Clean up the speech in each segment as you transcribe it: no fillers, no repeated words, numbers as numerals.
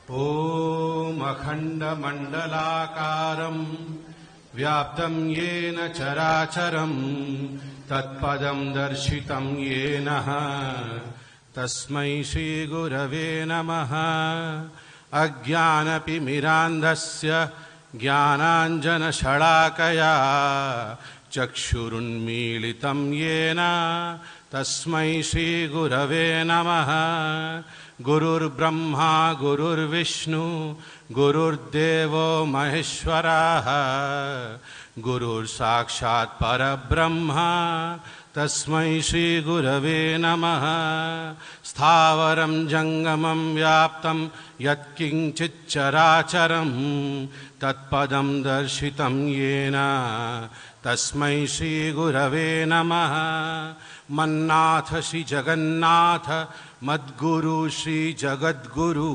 ॐ अखण्डमण्डलाकारं व्याप्तं येन चराचरं तत्पदं दर्शितं येन तस्मै श्रीगुरवे नमः। अज्ञानतिमिरान्धस्य ज्ञानाञ्जनशलाकया चक्षुरुन्मीलितं येन तस्मै श्रीगुरवे नमः। गुरुर्ब्रह्मा गुरुर्विष्णु गुरुर्देवो महेश्वरः गुरुर्साक्षात् परब्रह्म तस्मै श्रीगुरवे नमः। स्थावरं जङ्गमं व्याप्तं यत्किञ्चित् चराचरं तत्पदं दर्शितं येन तस्मै श्रीगुरवे नमः। मन्नाथ श्री जगन्नाथ मद्गुरु श्री जगद्गुरु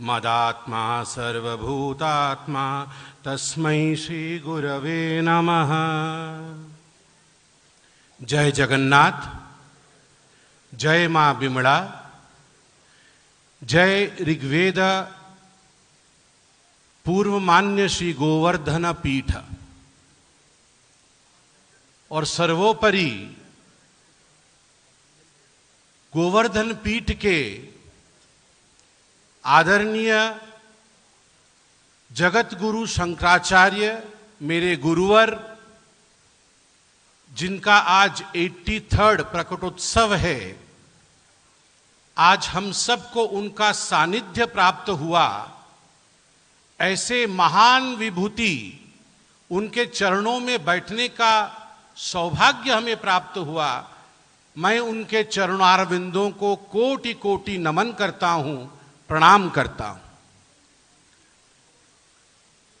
मदात्मा सर्वभूतात्मा तस्मै श्री गुरवे नमः। जय जगन्नाथ, जय मां बिमला, जय ऋग्वेद पूर्व मान्य श्री गोवर्धन पीठ और सर्वोपरि गोवर्धन पीठ के आदरणीय जगत गुरु शंकराचार्य मेरे गुरुवर, जिनका आज 83rd प्रकटोत्सव है। आज हम सबको उनका सानिध्य प्राप्त हुआ। ऐसे महान विभूति उनके चरणों में बैठने का सौभाग्य हमें प्राप्त हुआ। मैं उनके चरणारविंदों को कोटि कोटि नमन करता हूं, प्रणाम करता हूं।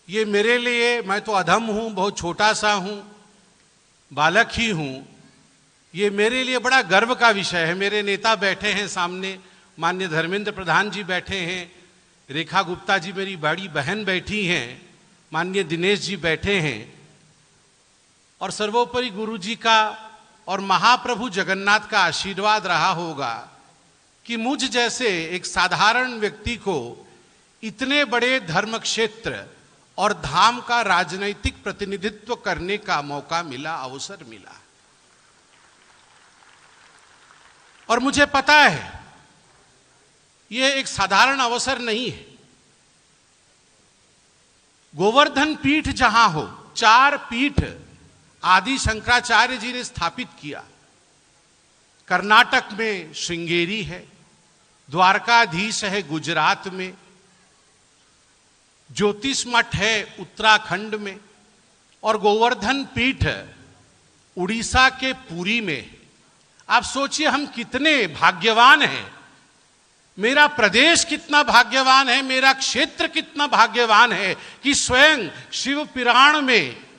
ये मेरे लिए, मैं तो अधम हूं, बहुत छोटा सा हूं, बालक ही हूं। ये मेरे लिए बड़ा गर्व का विषय है। मेरे नेता बैठे हैं सामने, माननीय धर्मेंद्र प्रधान जी बैठे हैं, रेखा गुप्ता जी मेरी बड़ी बहन बैठी हैं, माननीय दिनेश जी बैठे हैं, और सर्वोपरि गुरु जी का और महाप्रभु जगन्नाथ का आशीर्वाद रहा होगा कि मुझ जैसे एक साधारण व्यक्ति को इतने बड़े धर्म क्षेत्र और धाम का राजनैतिक प्रतिनिधित्व करने का मौका मिला, अवसर मिला। और मुझे पता है यह एक साधारण अवसर नहीं है। गोवर्धन पीठ जहां हो, 4 पीठ आदि शंकराचार्य जी ने स्थापित किया। कर्नाटक में श्रृंगेरी है, द्वारकाधीश है गुजरात में, ज्योतिष मठ है उत्तराखंड में, और गोवर्धन पीठ उड़ीसा के पुरी में है। आप सोचिए हम कितने भाग्यवान हैं, मेरा प्रदेश कितना भाग्यवान है, मेरा क्षेत्र कितना भाग्यवान है कि स्वयं शिव पुराण में,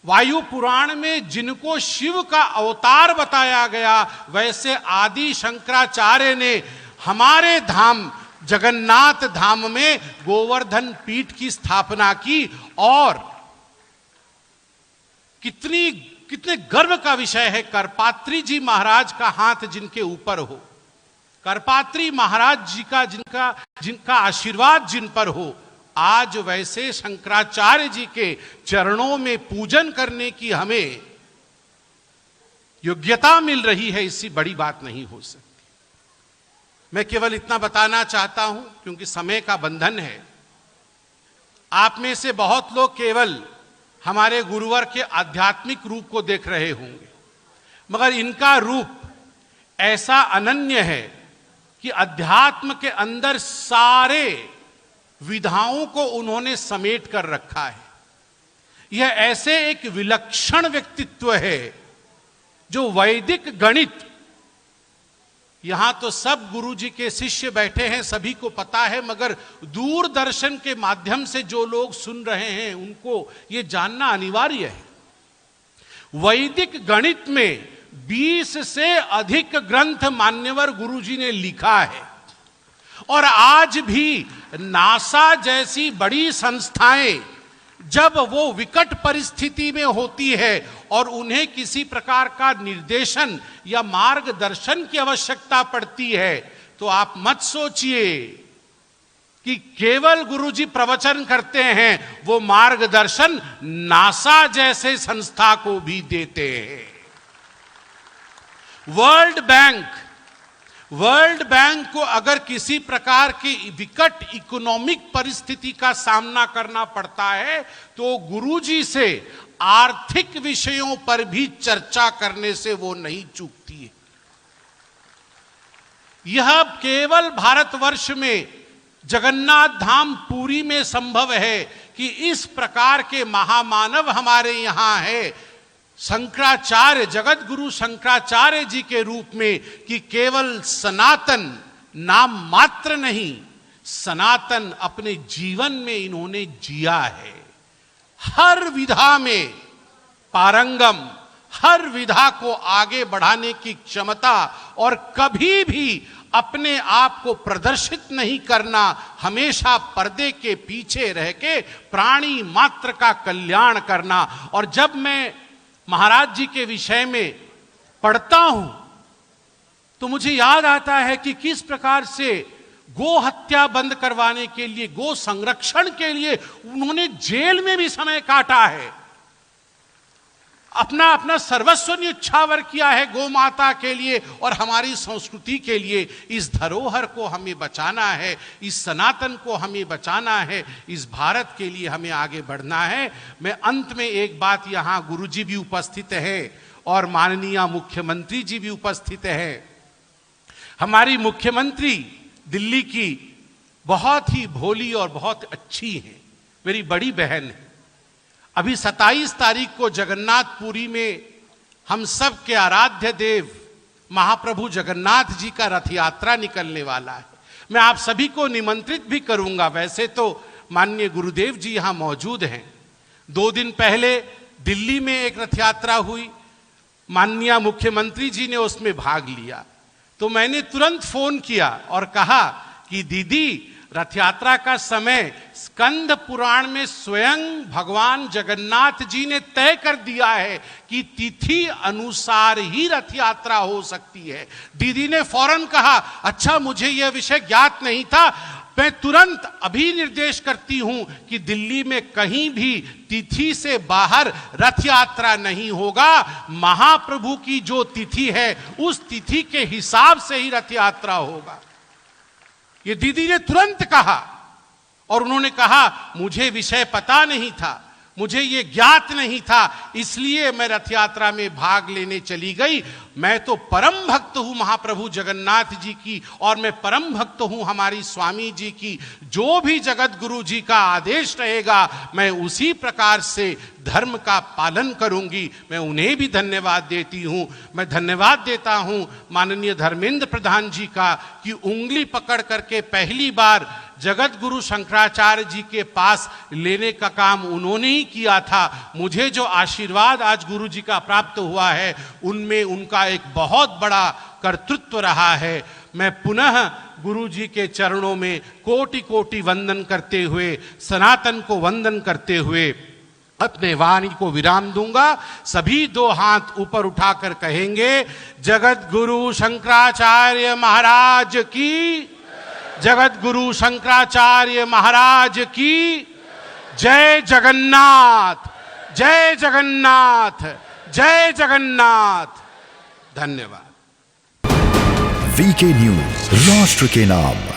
वायु पुराण में जिनको शिव का अवतार बताया गया, वैसे आदि शंकराचार्य ने हमारे धाम जगन्नाथ धाम में गोवर्धन पीठ की स्थापना की। और कितने गर्व का विषय है, करपात्री जी महाराज का हाथ जिनके ऊपर हो, करपात्री महाराज जी का जिनका आशीर्वाद जिन पर हो, आज वैसे शंकराचार्य जी के चरणों में पूजन करने की हमें योग्यता मिल रही है, इससे बड़ी बात नहीं हो सकती। मैं केवल इतना बताना चाहता हूं, क्योंकि समय का बंधन है। आप में से बहुत लोग केवल हमारे गुरुवर के आध्यात्मिक रूप को देख रहे होंगे, मगर इनका रूप ऐसा अनन्य है कि अध्यात्म के अंदर सारे विधाओं को उन्होंने समेट कर रखा है। यह ऐसे एक विलक्षण व्यक्तित्व है जो वैदिक गणित, यहां तो सब गुरु जी के शिष्य बैठे हैं, सभी को पता है, मगर दूरदर्शन के माध्यम से जो लोग सुन रहे हैं उनको यह जानना अनिवार्य है। वैदिक गणित में 20 से अधिक ग्रंथ मान्यवर गुरु जी ने लिखा है। और आज भी नासा जैसी बड़ी संस्थाएं जब वो विकट परिस्थिति में होती है और उन्हें किसी प्रकार का निर्देशन या मार्गदर्शन की आवश्यकता पड़ती है, तो आप मत सोचिए कि केवल गुरुजी प्रवचन करते हैं, वो मार्गदर्शन नासा जैसे संस्था को भी देते हैं। वर्ल्ड बैंक को अगर किसी प्रकार की विकट इकोनॉमिक परिस्थिति का सामना करना पड़ता है तो गुरुजी से आर्थिक विषयों पर भी चर्चा करने से वो नहीं चूकती है। यह केवल भारतवर्ष में जगन्नाथ धाम पुरी में संभव है कि इस प्रकार के महामानव हमारे यहां है, शंकराचार्य, जगत गुरु शंकराचार्य जी के रूप में, कि केवल सनातन नाम मात्र नहीं, सनातन अपने जीवन में इन्होंने जिया है। हर विधा में पारंगम, हर विधा को आगे बढ़ाने की क्षमता, और कभी भी अपने आप को प्रदर्शित नहीं करना, हमेशा पर्दे के पीछे रह के प्राणी मात्र का कल्याण करना। और जब मैं महाराज जी के विषय में पढ़ता हूं तो मुझे याद आता है कि किस प्रकार से गो हत्या बंद करवाने के लिए, गो संरक्षण के लिए उन्होंने जेल में भी समय काटा है, अपना अपना सर्वस्व न्यौछावर किया है गो माता के लिए और हमारी संस्कृति के लिए। इस धरोहर को हमें बचाना है, इस सनातन को हमें बचाना है, इस भारत के लिए हमें आगे बढ़ना है। मैं अंत में एक बात, यहां गुरुजी भी उपस्थित है और माननीय मुख्यमंत्री जी भी उपस्थित है। हमारी मुख्यमंत्री दिल्ली की बहुत ही भोली और बहुत अच्छी है, मेरी बड़ी बहन है। अभी 27 तारीख को जगन्नाथपुरी में हम सब के आराध्य देव महाप्रभु जगन्नाथ जी का रथ यात्रा निकलने वाला है। मैं आप सभी को निमंत्रित भी करूंगा। वैसे तो माननीय गुरुदेव जी यहां मौजूद हैं। 2 दिन पहले दिल्ली में एक रथ यात्रा हुई, माननीय मुख्यमंत्री जी ने उसमें भाग लिया। तो मैंने तुरंत फोन किया और कहा कि दीदी, रथ यात्रा का समय स्कंद पुराण में स्वयं भगवान जगन्नाथ जी ने तय कर दिया है कि तिथि अनुसार ही रथ यात्रा हो सकती है। दीदी ने फौरन कहा, अच्छा मुझे यह विषय ज्ञात नहीं था, मैं तुरंत अभी निर्देश करती हूं कि दिल्ली में कहीं भी तिथि से बाहर रथ यात्रा नहीं होगा। महाप्रभु की जो तिथि है उस तिथि के हिसाब से ही रथ यात्रा होगा। ये दीदी ने तुरंत कहा और उन्होंने कहा, मुझे विषय पता नहीं था, मुझे ये ज्ञात नहीं था, इसलिए मैं रथ यात्रा में भाग लेने चली गई। मैं तो परम भक्त हूं महाप्रभु जगन्नाथ जी की और मैं परम भक्त हूं हमारी स्वामी जी की। जो भी जगत गुरु जी का आदेश रहेगा मैं उसी प्रकार से धर्म का पालन करूंगी। मैं उन्हें भी धन्यवाद देती हूं। मैं धन्यवाद देता हूं माननीय धर्मेंद्र प्रधान जी का कि उंगली पकड़ करके पहली बार जगत गुरु शंकराचार्य जी के पास लेने का काम उन्होंने ही किया था। मुझे जो आशीर्वाद आज गुरु जी का प्राप्त हुआ है उनमें उनका एक बहुत बड़ा कर्तृत्व रहा है। मैं पुनः गुरु जी के चरणों में कोटि कोटि वंदन करते हुए, सनातन को वंदन करते हुए अपने वाणी को विराम दूंगा। सभी 2 हाथ ऊपर उठाकर कहेंगे, जगत गुरु शंकराचार्य महाराज की, जगत गुरु शंकराचार्य महाराज की जय। जगन्नाथ, जय जगन्नाथ, जय जगन्नाथ। धन्यवाद। वीके न्यूज, राष्ट्र के नाम।